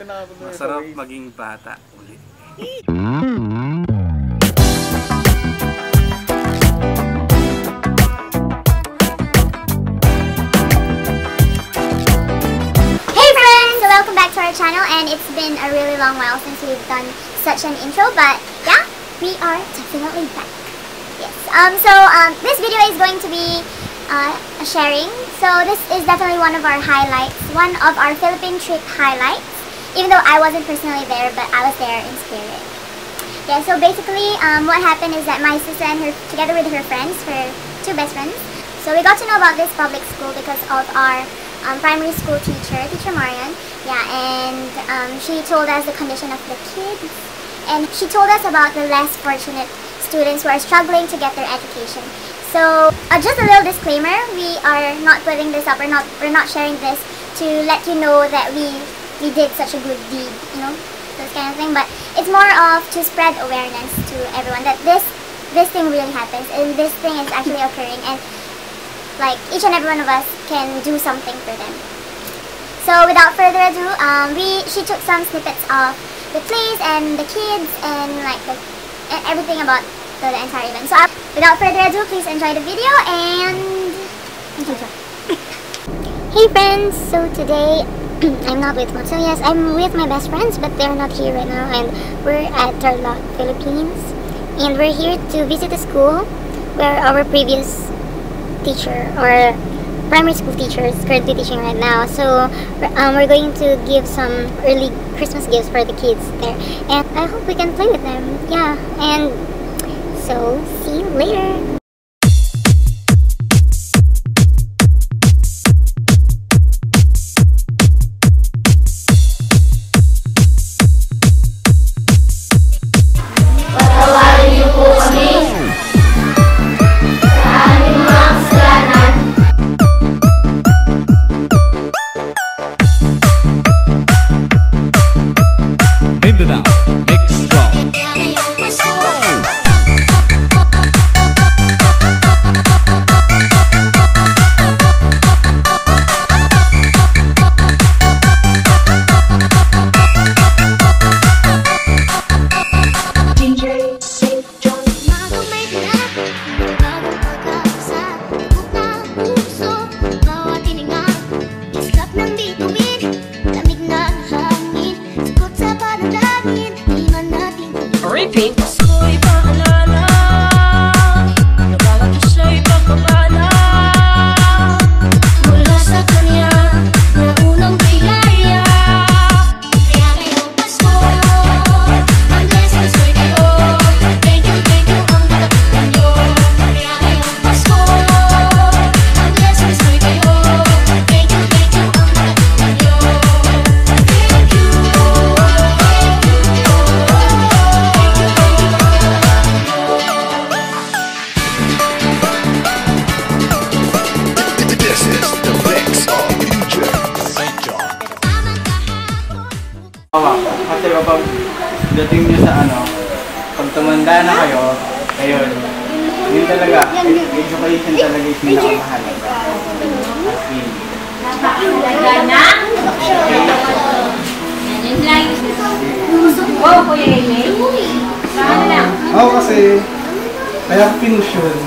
Masarap maging bata ulit. Welcome back to our channel, and it's been a really long while since we've done such an intro, but yeah, we are definitely back. Yes. This video is going to be a sharing. So this is definitely one of our highlights, one of our Philippine trip highlights, even though I wasn't personally there, but I was there in spirit. Yeah, so basically what happened is that my sister and her, together with her friends, her two best friends, so we got to know about this public school because of our primary school teacher, Teacher Marian. Yeah, and she told us the condition of the kids, and she told us about the less fortunate students who are struggling to get their education. So just a little disclaimer, we are not putting this up, we're not sharing this to let you know that we did such a good deed, you know, this kind of thing, but it's more of to spread awareness to everyone that this thing really happens, and this thing is actually occurring, and like each and every one of us can do something for them. So without further ado, she took some snippets of the place and the kids and like everything about the entire event. So without further ado, please enjoy the video and enjoy. Hey friends, so today I'm not with Mom. So yes, I'm with my best friends, but they're not here right now, and we're at Tarlac, Philippines, and we're here to visit the school where our previous teacher or primary school teacher is currently teaching right now. So we're going to give some early Christmas gifts for the kids there, and I hope we can play with them. Yeah, and so see you later. Kasi kapag dating nyo sa pag tumanda na kayo, ayun, yun talaga, education talaga is pinakamahalaga. As in. Napakahalaga na? Yan lang. Wow, Kuya Amy. Saan lang? Ako kasi, kaya ako pinush yun.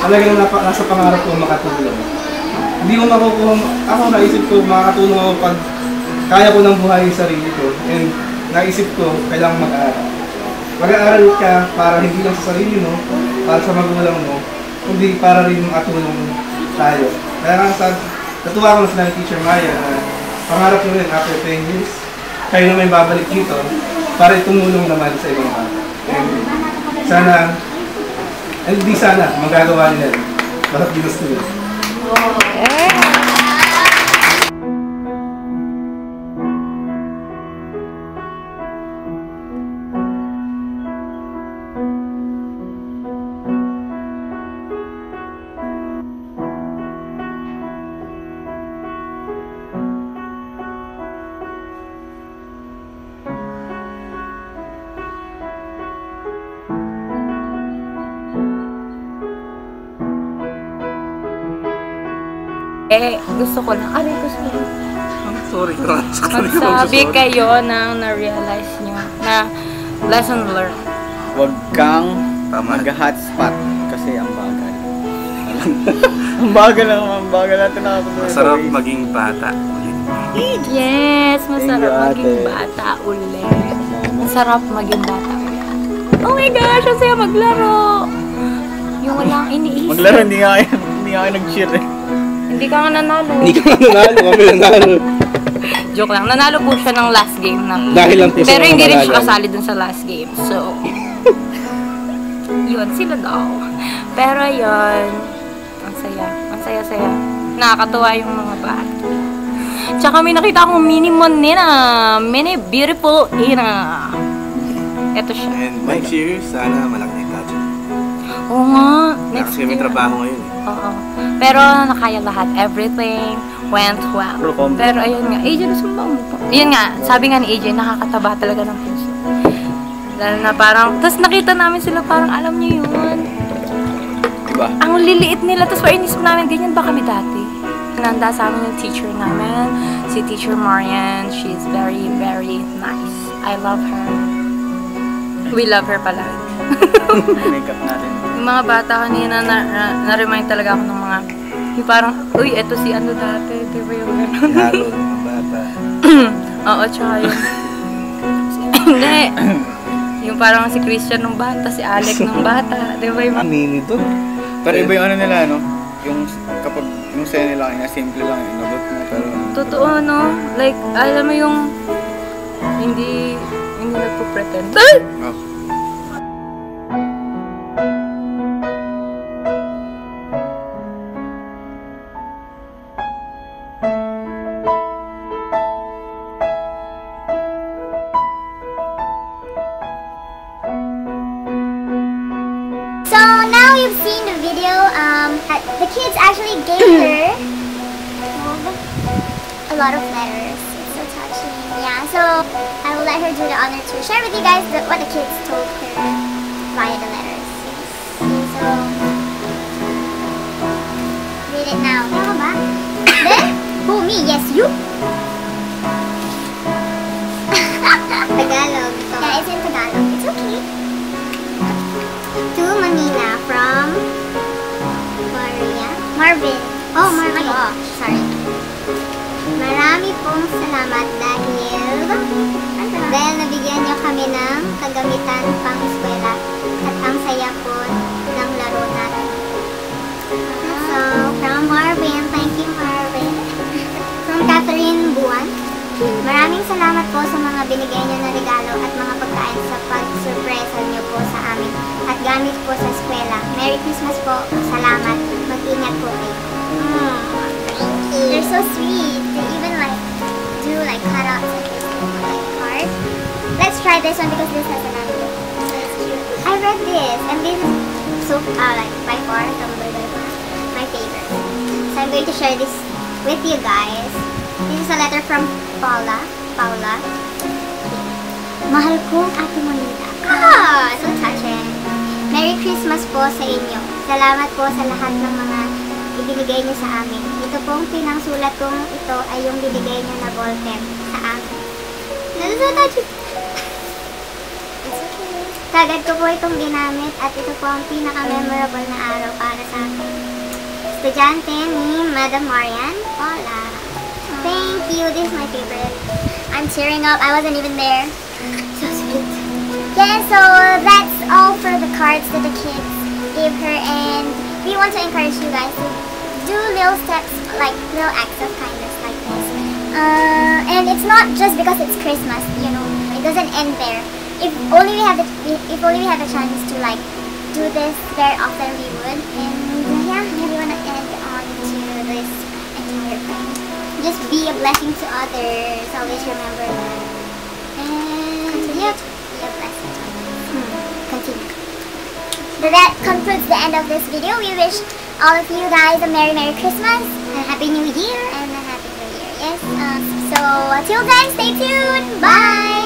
Talagang nasa pangarap ko makatulong. Hindi ko makukuha, ako naisip ko makakatulong ako pag kaya ko nang buhayin sarili ko, and naisip ko, kailangan mag-aaral. Mag-aaral ka para hindi lang sa sarili mo, para sa magulang mo, kundi para rin makatulong tayo. Kaya nga natuwa ko na sila ng Teacher Maya na pangarap ko rin after 10 years, kayo na may babalik dito para tumulong naman sa ibang bata. And sana, and hindi sana, magagawa nila rin. Bakit ginusto nila? Gusto ko lang. Aray, gusto ko lang. Sorry ka na sa kanila. Magsabi kayo ng na-realize nyo na lesson learned. Huwag kang Tama. mag-hotspot kasi ang bagal. Ang bagal natin nakakatuloy. Masarap maging bata. Yes, masarap Thank you, maging ate. bata ulit. Masarap maging bata ulit. Oh my gosh, ang saya maglaro. Yung walang iniisip. Maglaro, hindi nga kayo nag-cheer eh. Hindi ka nga nanalo. Hindi ka nanalo, kami nanalo. Joke lang, nanalo po siya ng last game na. Dahil lang po sa Pero mga hindi rin siya malagan. kasali dun sa last game. So, yun, sila daw. Pero yun, ang saya. Ang saya-saya. Nakakatuwa yung mga bata. Tsaka may nakita akong mini Monina. Mini beautiful Ina. Ito siya. And next year, sana malaki yung gadget. Oo nga. Next Kasi may year. trabaho ngayon eh. Oo. Pero nakaya lahat. Everything went well. Pero ayun nga. AJ, gusto mo ba? Yun nga. Sabi nga ni AJ, nakakataba talaga ng puso. Lalo na parang, tapos nakita namin sila parang alam niyo yun. Diba? Ang liliit nila. Tapos parang inisip namin, ganyan ba kami dati? Nanda sa amin yung teacher namin. Si Teacher Marian. She's very, very nice. I love her. We love her pala. Makeup natin. Yung mga bata kanina, na-remind talaga ako ng mga, yung parang, uy, eto si ano dati, di ba yung gano'n? Harold, ang bata. Oo, tsaka yun. Hindi. Yung parang si Christian nung bata, si Alec nung bata, di ba yung... Mini to. Pero iba yung ano nila, no? Yung kapag yung saya nila kanina, simple lang yung inabot mo. Pero Totoo, no? Like, alam mo yung, hindi nagpo-pretend. oh. So now you've seen the video. The kids actually gave her a lot of letters. It's so touching. Yeah. So I will let her do the honor to share with you guys what the kids told her via the letters. Yes. So read it now. Tama ba? Then who, me? Yes, you. Tagalog. Yeah, it's in Tagalog. It's okay. To Manila from Marvin. Oh, Marvin. Oh, sorry. Marami pong salamat dahil nabigyan niyo kami ng kagamitan pang eskwela at ang saya po ng laro natin. So, from Marvin, thank you Marvin. From Catherine Buwan, maraming salamat po sa mga binigay niyo na regalo at mga pagkain sa pag-surpresa niyo po sa amin at gamit po sa eskwela. Merry Christmas po. Salamat. Mag-ingat po kayo. They're so sweet. They even do cutouts of this card. Let's try this one because this has an envelope. I read this and this is so by far my favorite. So I'm going to share this with you guys. This is a letter from Paula. Mahal ko, Ate Monita. So touching. Merry Christmas po sa inyo. Salamat po sa lahat ng mga ibinigay niyo sa amin. Ito pong pinangsulat kong ito ay yung binigay niyo na ball pen sa amin. This is so touching. It's okay. Kagad ko po itong ginamit at ito po ang pinaka-memorable na araw para sa akin. Estudyante ni Madam Marian, Paula. Thank you. This is my favorite. I'm tearing up. I wasn't even there. So sweet. Yeah, so that's all for the cards that the kids gave her, and we want to encourage you guys to do little steps, like little acts of kindness like this. And it's not just because it's Christmas, you know. It doesn't end there. If only we have the chance to do this very often, we would. And yeah, we want to end on to this entire thing. Just be a blessing to others. Always remember that. And yeah, be a blessing to others. Continue. But that concludes the end of this video. We wish all of you guys a Merry Christmas, a Happy New Year, and a Happy New Year. Yes. So till then, stay tuned. Bye.